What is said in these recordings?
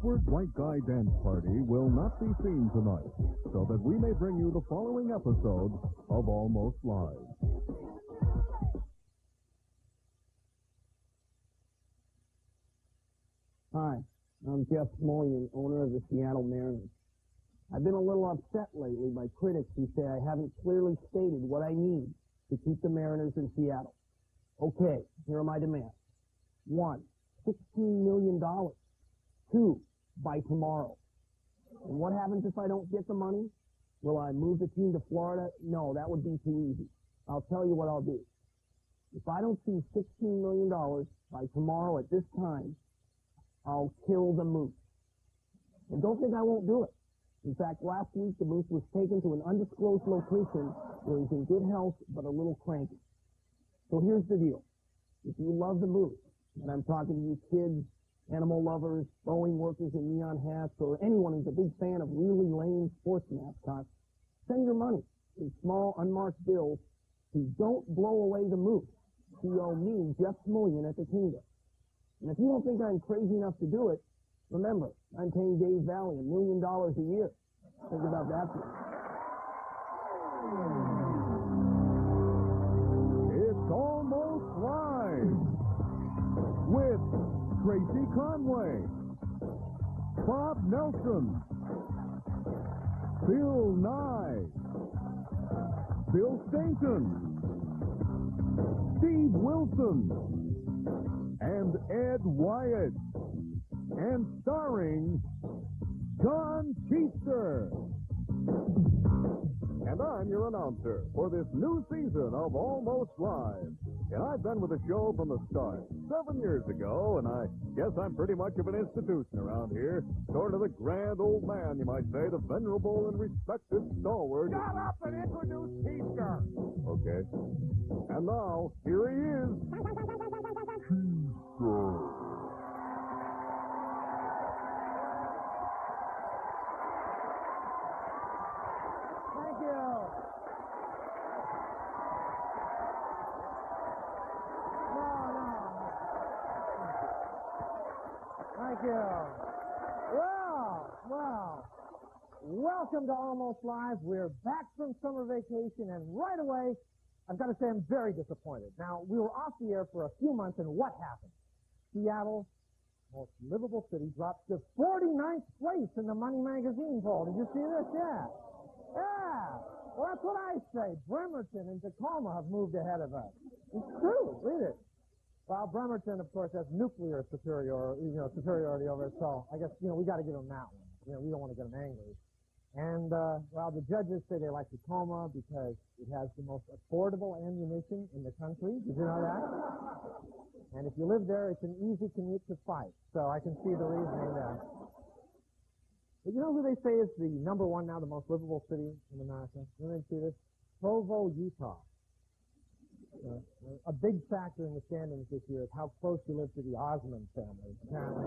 awkward white guy dance party will not be seen tonight, so that we may bring you the following episode of Almost Live. Hi, I'm Jeff Smolian, owner of the Seattle Mariners. I've been a little upset lately by critics who say I haven't clearly stated what I need to keep the Mariners in Seattle. Okay, here are my demands. 1, $16 million. 2, by tomorrow. And what happens if I don't get the money? Will I move the team to Florida? No, that would be too easy. I'll tell you what I'll do. If I don't see $16 million by tomorrow at this time, I'll kill the moose. And don't think I won't do it. In fact, last week the moose was taken to an undisclosed location where he's in good health but a little cranky. So here's the deal. If you love the moose, and I'm talking to you kids, animal lovers, Boeing workers in neon hats, or anyone who's a big fan of really lame sports mascots, send your money in small, unmarked bills to Don't Blow Away the Moose. C.O. me, Jeff Smolian at the Kingdom. And if you don't think I'm crazy enough to do it, remember, I'm paying Dave Valley $1 million a year. Think about that. It's Almost Live with Tracy Conway, Bob Nelson, Bill Nye, Bill Stainton, Steve Wilson, and Ed Wyatt, and starring John Cheester. And I'm your announcer for this new season of Almost Live. And I've been with the show from the start, 7 years ago, and I guess I'm pretty much of an institution around here. Sort of the grand old man, you might say, the venerable and respected stalwart. Shut up and introduce Cheester. Okay. And now, here he is. Cheester. Thank you. Thank you. Well, welcome to Almost Live. We're back from summer vacation, and right away, I've got to say I'm very disappointed. Now, we were off the air for a few months, and what happened? Seattle, most livable city, dropped to 49th place in the Money magazine poll. Did you see this? Yeah. Well, that's what I say. Bremerton and Tacoma have moved ahead of us. It's true. Read it. Well, Bremerton, of course, has nuclear superiority over us, so I guess, we got to give them that one. We don't want to get them angry. And, the judges say they like Tacoma because it has the most affordable ammunition in the country. Did you know that? And if you live there, it's an easy commute to fight. So I can see the reasoning there. But you know who they say is the number one now, the most livable city in America? You know, see this? Provo, Utah. A big factor in the standings this year is how close you live to the Osmond family, apparently.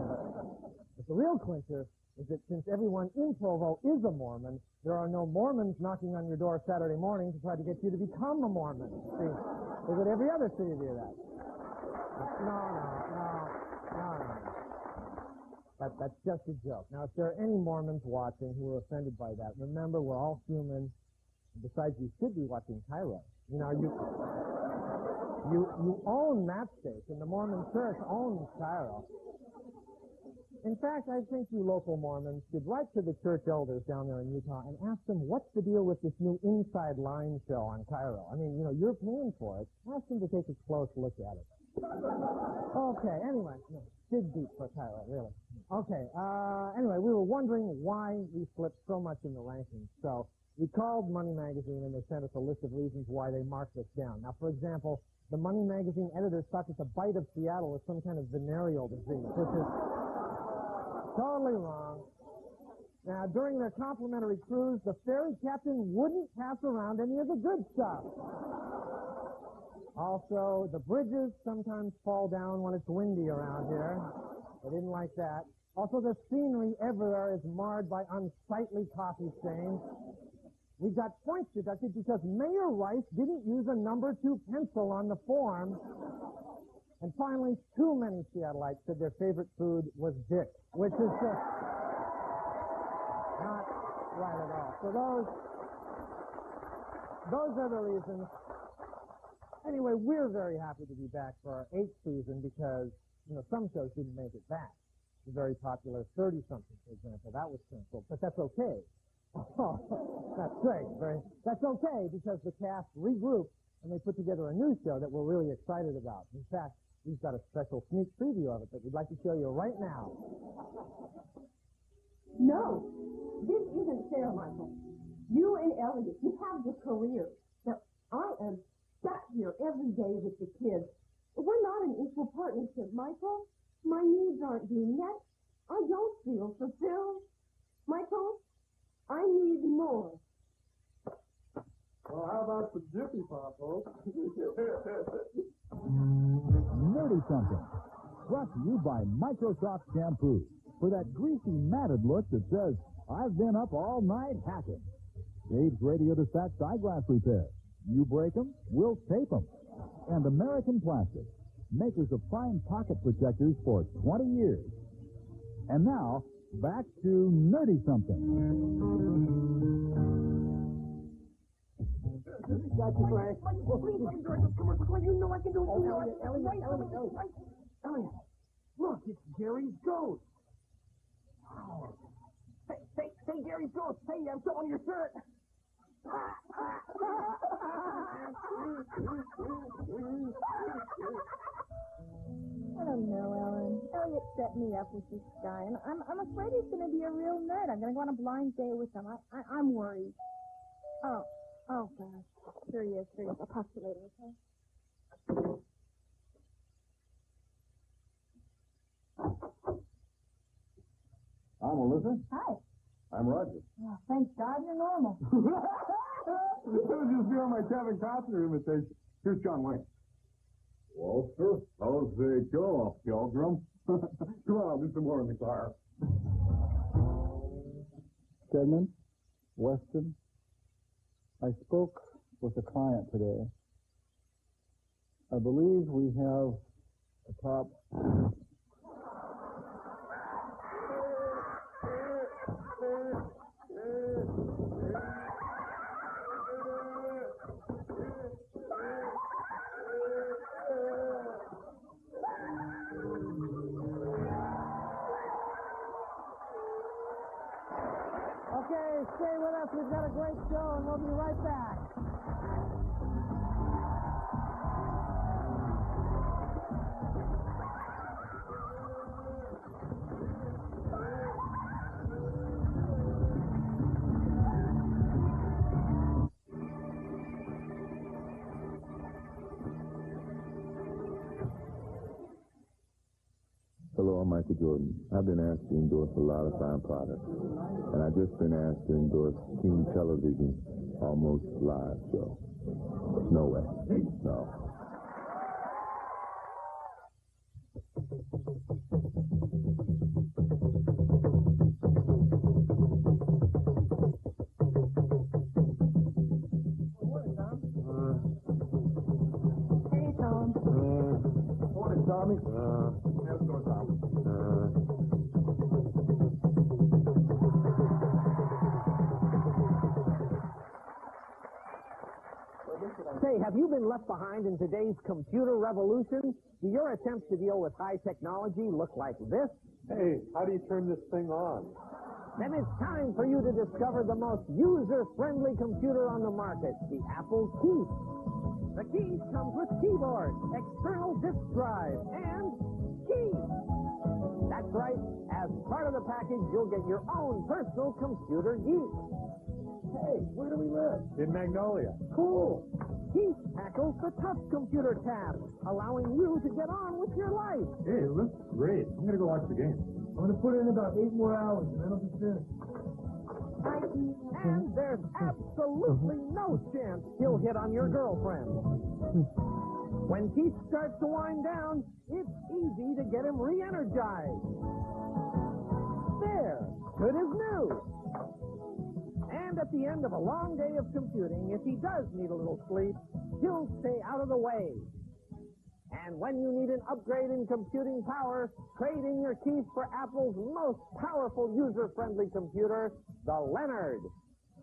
But the real clincher is that since everyone in Provo is a Mormon, there are no Mormons knocking on your door Saturday morning to try to get you to become a Mormon. See, is it every other city do that? No. That's just a joke. Now, if there are any Mormons watching who are offended by that, remember, we're all human. Besides, you should be watching Cairo. You own that stake, and the Mormon Church owns Cairo. In fact, I think you local Mormons should write to the church elders down there in Utah and ask them what's the deal with this new Inside Line show on Cairo. I mean, you're paying for it. Ask them to take a close look at it. Okay, anyway, dig deep for Cairo, really. Okay, anyway, we were wondering why we slipped so much in the rankings. So we called Money Magazine, and they sent us a list of reasons why they marked us down. Now, for example, the Money Magazine editors thought that the bite of Seattle was some kind of venereal disease, which is totally wrong. Now, during their complimentary cruise, the ferry captain wouldn't pass around any of the good stuff. Also, the bridges sometimes fall down when it's windy around here. They didn't like that. Also, the scenery everywhere is marred by unsightly coffee stains. We got points deducted because Mayor Rice didn't use a number 2 pencil on the form. And finally, too many Seattleites said their favorite food was Dick, which is just not right at all. So those are the reasons. Anyway, we're very happy to be back for our 8th season because, some shows didn't make it back. The very popular 30-something, for example, that was canceled, but that's okay. Oh, that's great. That's okay because the cast regrouped and they put together a new show that we're really excited about. In fact, we've got a special sneak preview of it that we'd like to show you right now. No, this isn't fair, Michael. You and Elliot, you have your career. Now, I am stuck here every day with the kids. We're not an equal partnership, Michael. My needs aren't being met. I don't feel fulfilled. Michael, I need more. Well, how about some Jiffy Pop, folks? Nerdy Something. Brought to you by Microsoft Shampoo. For that greasy, matted look that says, I've been up all night hacking. Dave's Radio Dispatched Eyeglass Repair. You break them, we'll tape them. And American Plastic, makers of fine pocket protectors for 20 years. And now, back to Nerdy Something. Got you, Frank. Please, enjoy this commercial. You know I can do it. Elliot. Look, it's Gary's ghost. Say, Gary's ghost. Hey, I'm showing your shirt. I don't know, Ellen. Elliot set me up with this guy, and I'm afraid he's going to be a real nerd. I'm going to go on a blind date with him. I'm worried. Oh, gosh. Here he is. I'll talk to you later, okay? I'm Melissa. Hi. I'm Roger. Oh, thank God you're normal. I was just doing my Kevin Costner imitation. Here's John Wayne. Well, sir, how's the go-off, Pilgrim? Come on, I'll do some more in the car. Stedman, Weston, I spoke with a client today. I believe we have a top... Okay, stay with us. We've got a great show, and we'll be right back. Hello, I'm Michael Jordan. I've been asked to endorse a lot of fine products, and I've just been asked to endorse Teen Television Almost Live show. No way. No. Hey, Tom. Morning, Tommy. Let's go, Tom. Say, have you been left behind in today's computer revolution? Do your attempts to deal with high technology look like this? Hey, how do you turn this thing on? Then it's time for you to discover the most user-friendly computer on the market, the Apple Key. The Key comes with keyboard, external disk drive, and key. That's right. As part of the package, you'll get your own personal computer geek. Hey, where do we live? In Magnolia. Cool. Keith tackles the tough computer tasks, allowing you to get on with your life. Hey, it looks great. I'm going to go watch the game. I'm going to put in about 8 more hours, and then I'll be finished. And there's absolutely no chance he'll hit on your girlfriend. When Keith starts to wind down, it's easy to get him re-energized. There, good as new. And at the end of a long day of computing, if he does need a little sleep, he'll stay out of the way. And when you need an upgrade in computing power, trade in your keys for Apple's most powerful user-friendly computer, the Leonard.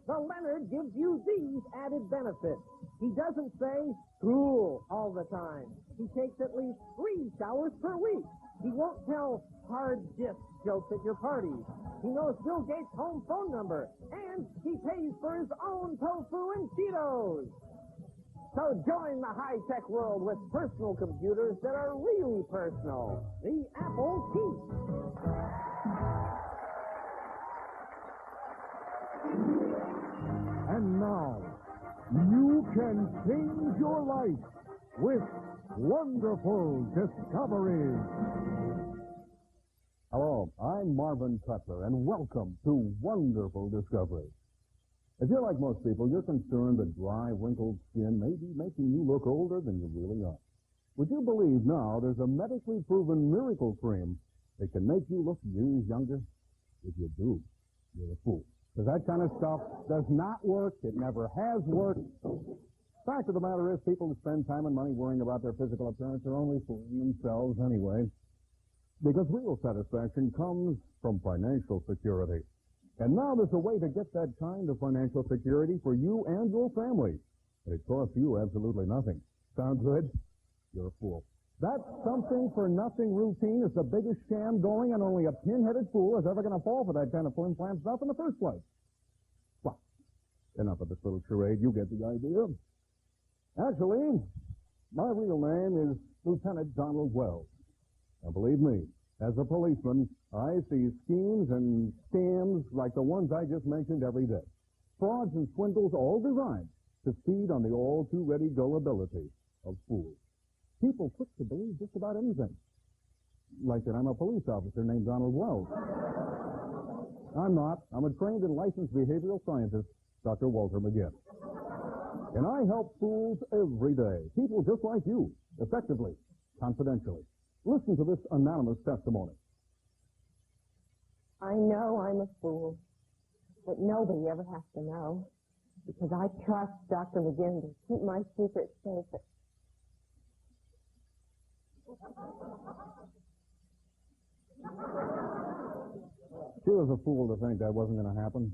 The Leonard gives you these added benefits. He doesn't say school all the time. He takes at least 3 showers per week. He won't tell hard disk jokes at your parties. He knows Bill Gates' home phone number, and he pays for his own tofu and Cheetos. So join the high-tech world with personal computers that are really personal. The Apple Key. And now, you can change your life with wonderful discoveries. Hello, I'm Marvin Cutler, and welcome to Wonderful Discovery. If you're like most people, you're concerned that dry, wrinkled skin may be making you look older than you really are. Would you believe now there's a medically proven miracle cream that can make you look years younger? If you do, you're a fool. Because that kind of stuff does not work. It never has worked. Fact of the matter is, people who spend time and money worrying about their physical appearance are only fooling themselves anyway. Because real satisfaction comes from financial security. And now there's a way to get that kind of financial security for you and your family. It costs you absolutely nothing. Sound good? You're a fool. That something-for-nothing routine is the biggest sham going, and only a pin-headed fool is ever going to fall for that kind of flim-flam stuff in the first place. Well, enough of this little charade. You get the idea. Actually, my real name is Lieutenant Donald Wells. And believe me, as a policeman, I see schemes and scams like the ones I just mentioned every day. Frauds and swindles all designed to feed on the all-too-ready gullibility of fools. People quick to believe just about anything. Like that I'm a police officer named Donald Wells. I'm not. I'm a trained and licensed behavioral scientist, Dr. Walter McGinn. And I help fools every day. People just like you, effectively, confidentially. Listen to this anonymous testimony. I know I'm a fool, but nobody ever has to know, because I trust Dr. McGinn to keep my secret safe. She was a fool to think that wasn't going to happen.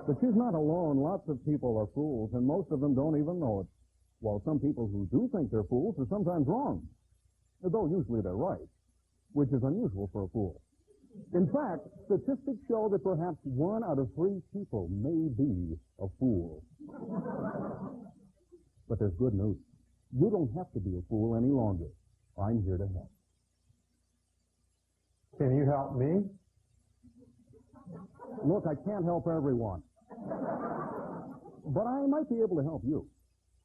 But she's not alone. Lots of people are fools, and most of them don't even know it. While some people who do think they're fools are sometimes wrong, though usually they're right, which is unusual for a fool. In fact, statistics show that perhaps 1 out of 3 people may be a fool. But there's good news. You don't have to be a fool any longer. I'm here to help. Can you help me? Look, I can't help everyone. But I might be able to help you.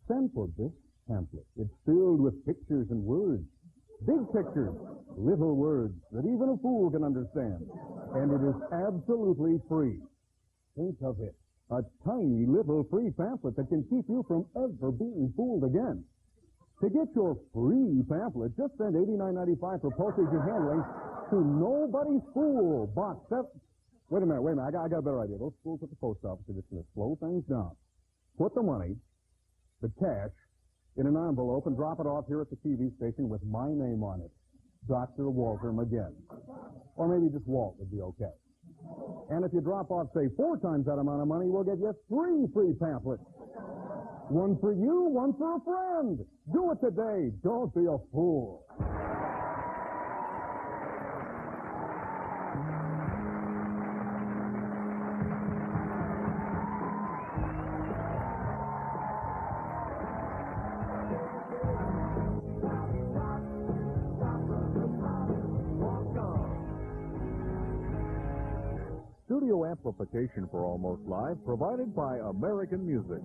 Send for this pamphlet. It's filled with pictures and words. Big pictures, little words that even a fool can understand. And it is absolutely free. Think of it. A tiny little free pamphlet that can keep you from ever being fooled again. To get your free pamphlet, just send $89.95 for postage and handling to Nobody's Fool, Box 7. Wait a minute. I got a better idea. Those fools at the post office are just going to slow things down. Put the money, the cash, in an envelope and drop it off here at the TV station with my name on it, Dr. Walter McGinn. Or maybe just Walt would be okay. And if you drop off, say, 4 times that amount of money, we'll get you 3 free pamphlets. 1 for you, 1 for a friend. Do it today. Don't be a fool. Studio amplification for Almost Live provided by American Music.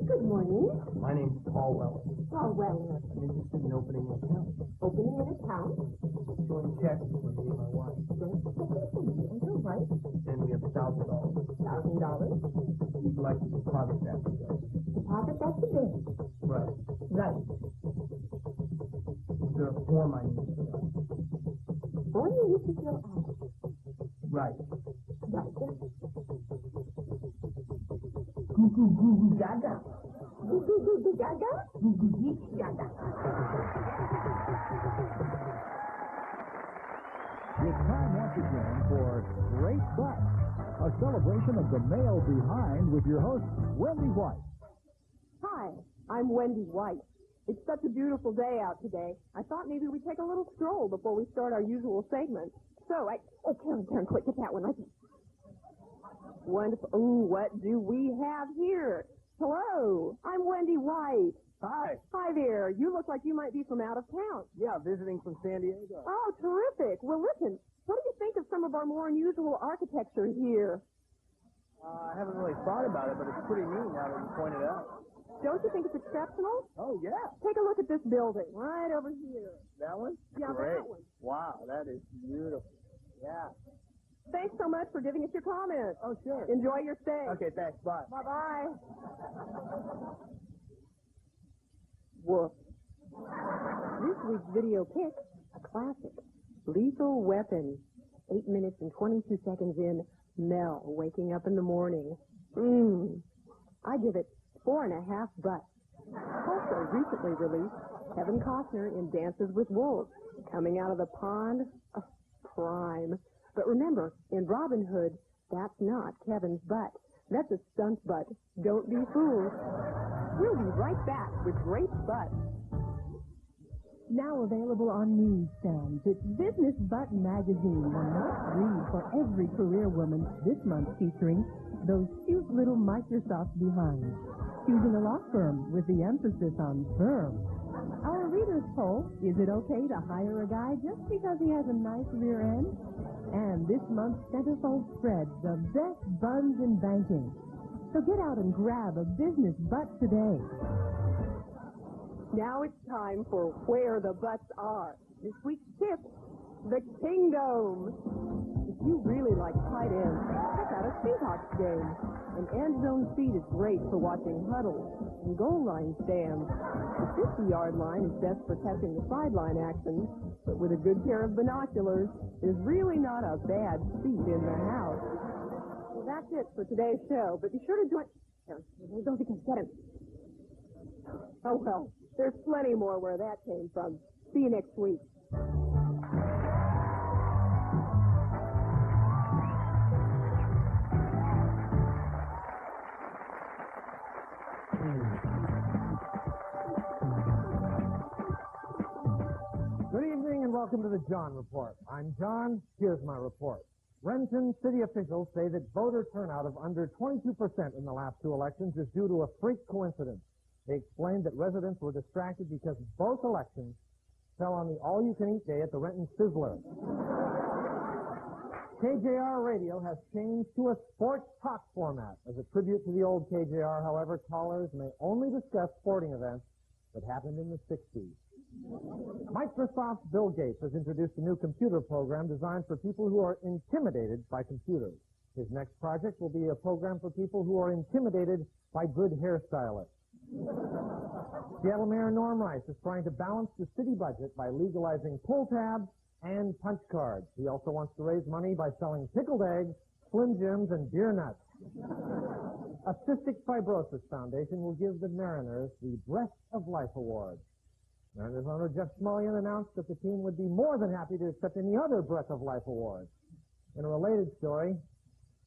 Good morning. My name's Paul Weller. Paul Weller. I'm interested in opening an account. Opening an account? Showing checks for me and my wife. All right. And we have $1,000. $1,000. We'd like to deposit that today. Deposit that today. Right. Right. Is there a form I need to fill out? Only you can feel out. Right. Right there. Goo goo goo goo gaga. Goo goo goo goo gaga. Goo goo goo gaga. It's time once again for Great Butt, a celebration of the male behind with your host, Wendy White. Hi, I'm Wendy White. It's such a beautiful day out today. I thought maybe we'd take a little stroll before we start our usual segment. So Karen, quick, get that one. Wonderful. Ooh, what do we have here? Hello, I'm Wendy White. Hi. Hi there. You look like you might be from out of town. Yeah, visiting from San Diego. Oh, terrific. Well, listen, what do you think of some of our more unusual architecture here? I haven't really thought about it, but it's pretty neat now that you pointed out. Don't you think it's exceptional? Oh, yeah. Take a look at this building right over here. That one? Yeah, Great. that one. Wow, that is beautiful. Yeah. Thanks so much for giving us your comments. Oh, sure. Enjoy your stay. Okay, thanks. Bye. Bye-bye. Woof. This week's video pick, a classic. Lethal Weapon. 8 minutes and 22 seconds in, Mel waking up in the morning. I give it 4.5 butts. Also recently released, Kevin Costner in Dances with Wolves. Coming out of the pond, a prime. But remember, in Robin Hood, that's not Kevin's butt. That's a stunt butt. Don't be fooled. We'll be right back with Great Butt. Now available on newsstands, it's Business Butt Magazine, a must-read for every career woman, this month featuring those cute little Microsofts behind. Choosing a law firm with the emphasis on firm. Our readers poll, is it okay to hire a guy just because he has a nice rear end? And this month's centerfold spread, the best buns in banking. So get out and grab a business butt today. Now it's time for Where the Butts Are. This week's tip, the Kingdom. If you really like tight ends, check out a Seahawks game. An end zone seat is great for watching huddles and goal line stands. The 50-yard line is best for catching the sideline action, but with a good pair of binoculars, there's really not a bad seat in the house. Well, that's it for today's show, but be sure to join... Here, don't think I get him. Oh, well, there's plenty more where that came from. See you next week. Good evening and welcome to the John Report. I'm John. Here's my report. Renton city officials say that voter turnout of under 22% in the last two elections is due to a freak coincidence. They explained that residents were distracted because both elections fell on the all-you-can-eat day at the Renton Sizzler. KJR Radio has changed to a sports talk format. As a tribute to the old KJR, however, callers may only discuss sporting events that happened in the 60s. Microsoft's Bill Gates has introduced a new computer program designed for people who are intimidated by computers. His next project will be a program for people who are intimidated by good hairstylists. Seattle Mayor Norm Rice is trying to balance the city budget by legalizing pull tabs and punch cards. He also wants to raise money by selling pickled eggs, Slim Jims, and beer nuts. A Cystic Fibrosis Foundation will give the Mariners the Breath of Life Award. Mariners owner Jeff Smulyan announced that the team would be more than happy to accept any other Breath of Life awards. In a related story,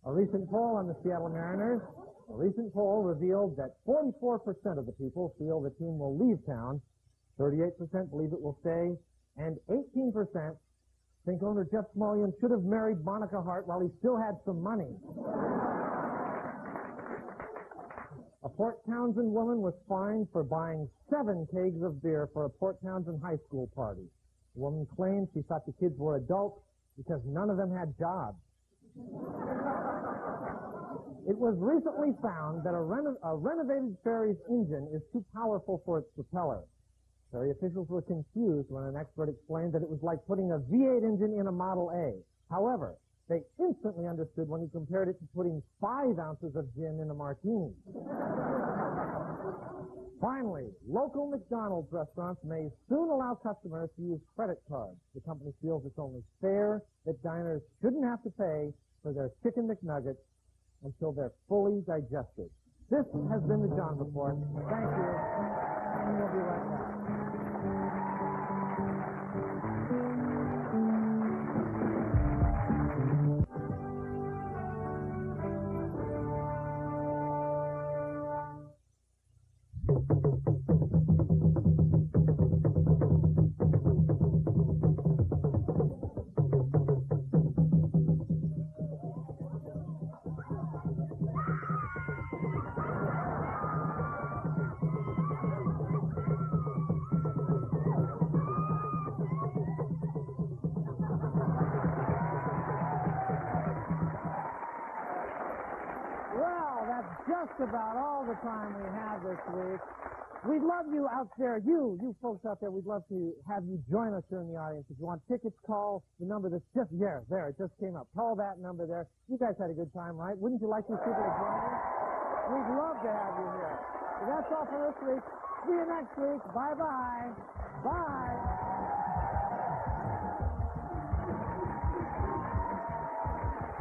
a recent poll on the Seattle Mariners, revealed that 44% of the people feel the team will leave town, 38% believe it will stay, and 18% think owner Jeff Smulyan should have married Monica Hart while he still had some money. A Port Townsend woman was fined for buying 7 kegs of beer for a Port Townsend high school party. The woman claimed she thought the kids were adults because none of them had jobs. It was recently found that a renovated ferry's engine is too powerful for its propeller. Ferry officials were confused when an expert explained that it was like putting a V8 engine in a Model A. However, they instantly understood when he compared it to putting 5 ounces of gin in a martini. Finally, local McDonald's restaurants may soon allow customers to use credit cards. The company feels it's only fair that diners shouldn't have to pay for their chicken McNuggets until they're fully digested. This has been the John Report. Thank you, and we'll be right back. Just about all the time we have this week. We'd love you out there, you folks out there, we'd love to have you join us here in the audience. If you want tickets, call the number that's just there, it just came up. Call that number there. You guys had a good time, right? Wouldn't you like these people to join us? We'd love to have you here. So that's all for this week. See you next week. Bye-bye. Bye.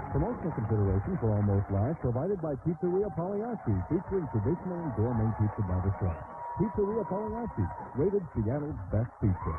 Promotional consideration for Almost Live provided by Pizzeria Pagliacci, featuring traditional and gourmet pizza by the chef. Pizzeria Pagliacci, rated Seattle's best pizza.